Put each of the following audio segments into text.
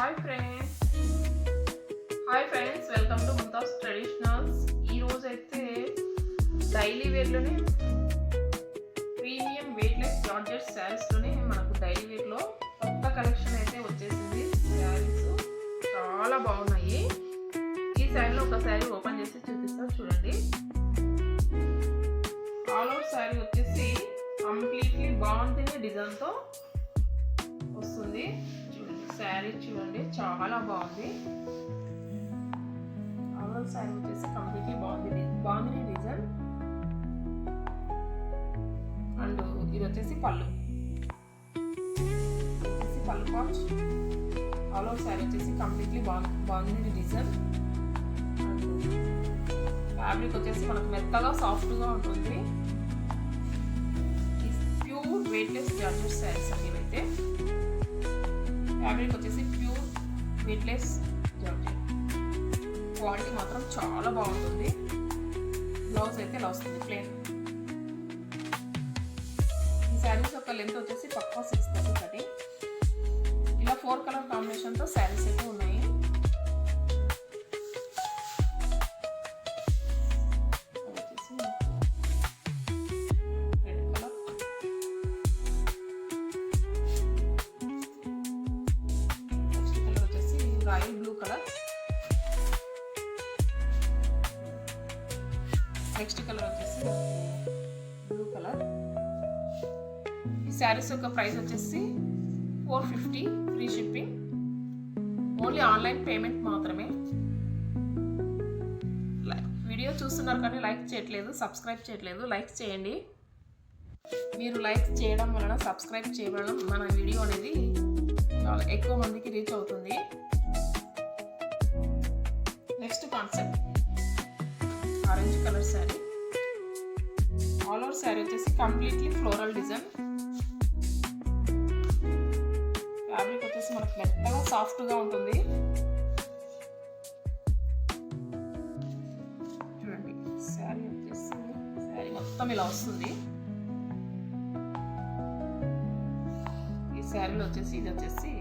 Hi friends welcome to Mumtaz traditionals. ఈరోజు అయితే daily వేర్లోనే premium weightless georgette శారీస్లోనే మనకు డైలీ వేర్లో కొత్త కలెక్షన్ అయితే వచ్చేసింది. శారీస్ చాలా బాగున్నాయి. ఈ శారీలో ఒక శారీ ఓపెన్ చేసి చూపిస్తాను చూడండి. ఆల్ ఓవర్ శారీ వచ్చేసి కంప్లీట్లీ బాగుంటుంది డిజైన్తో వస్తుంది. శారీ చూడండి చాలా బాగుంది. ఓవరాల్ శారీ వచ్చేసి కంప్లీట్లీ బాగుంది డిజైన్. అండ్ ఇది వచ్చేసి పళ్ళు పార్ట్. ఆల్ ఓవర్ శారీ వచ్చేసి కంప్లీట్లీ బాగుంది డిజైన్. అండ్ ఫ్యాబ్రిక్ వచ్చేసి మనకు మెత్తగా సాఫ్ట్గా ఉంటుంది. ప్యూర్ వెయిట్లెస్ జార్జెట్ శారీస్ అండి ఇవైతే. ఫ్యాబ్రిక్ వచ్చేసి ప్యూర్ వెయిట్లెస్ జార్జెట్. క్వాలిటీ మాత్రం చాలా బాగుంటుంది. బ్లౌజ్ అయితే ఇలా వస్తుంది ప్లేన్. ఈ శారీస్ యొక్క లెంత్ వచ్చేసి పక్కా 630. ఇలా 4 కలర్ కాంబినేషన్తో శారీస్ అయితే ఉన్నాయి. Royal blue colour, next colour వచ్చేసి బ్లూ కలర్. ఈ శారీస్ యొక్క ప్రైస్ వచ్చేసి 450, free shipping. Only online payment మాత్రమే. వీడియో చూస్తున్నారు కానీ లైక్ చేయట్లేదు, సబ్స్క్రైబ్ చేయట్లేదు. లైక్ చేయండి. మీరు లైక్ చేయడం వలన, సబ్స్క్రైబ్ చేయడం మన వీడియో అనేది చాలా ఎక్కువ మందికి రీచ్ అవుతుంది. Next concept orange colour sari. All over sari వచ్చేసి కంప్లీట్లీ ఫ్లోరల్ డిజైన్. ఫ్యాబ్రిక్ వచ్చేసి మనకు మెత్తగా సాఫ్ట్గా ఉంటుంది. చూడండి శారీ వచ్చేసి శారీ మొత్తం ఇలా వస్తుంది. ఈ శారీలో వచ్చేసి ఇది వచ్చేసి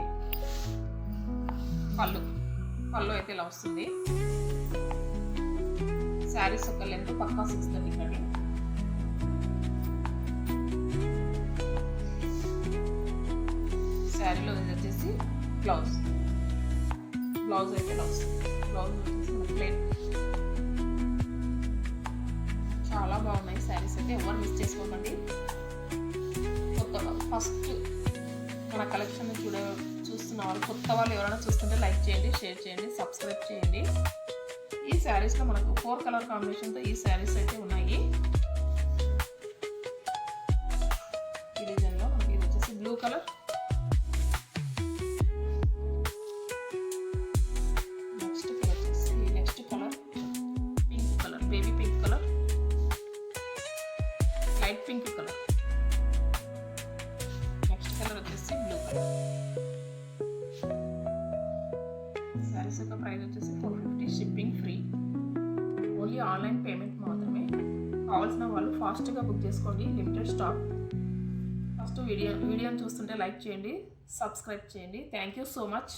పళ్ళు అయితే ఇలా వస్తుంది. శారీస్ ఒక లెంత్ పక్కా 630. శారీలో ఇది వచ్చేసి బ్లౌజ్ అయితే ఇలా వస్తుంది. బ్లౌజ్ వచ్చేసి ప్లేన్. చాలా బాగున్నాయి శారీస్ అయితే, ఎవరు మిస్ చేసుకోకండి. కొత్తగా ఫస్ట్ మన కలెక్షన్ చూస్తున్న వాళ్ళు, కొత్త వాళ్ళు ఎవరైనా చూస్తుంటే లైక్ చేయండి, షేర్ చేయండి, సబ్స్క్రైబ్ చేయండి. ఈ శారీస్లో మనకు 4 కలర్ కాంబినేషన్తో ఈ శారీస్ అయితే ఉన్నాయి. ఈ డిజైన్లో మనకి ఇది వచ్చేసి blue colour, next colour pink colour, baby pink colour, light pink colour. Next colour వచ్చేసి బ్లూ కలర్. శారీస్ యొక్క ప్రైస్ వచ్చేసి 450, shipping free. Only online payment మాత్రమే. కావాల్సిన వాళ్ళు ఫాస్ట్గా బుక్ చేసుకోండి, లిమిటెడ్ స్టాక్. ఫస్ట్ వీడియోని చూస్తుంటే లైక్ చేయండి, సబ్స్క్రైబ్ చేయండి. Thank you so much.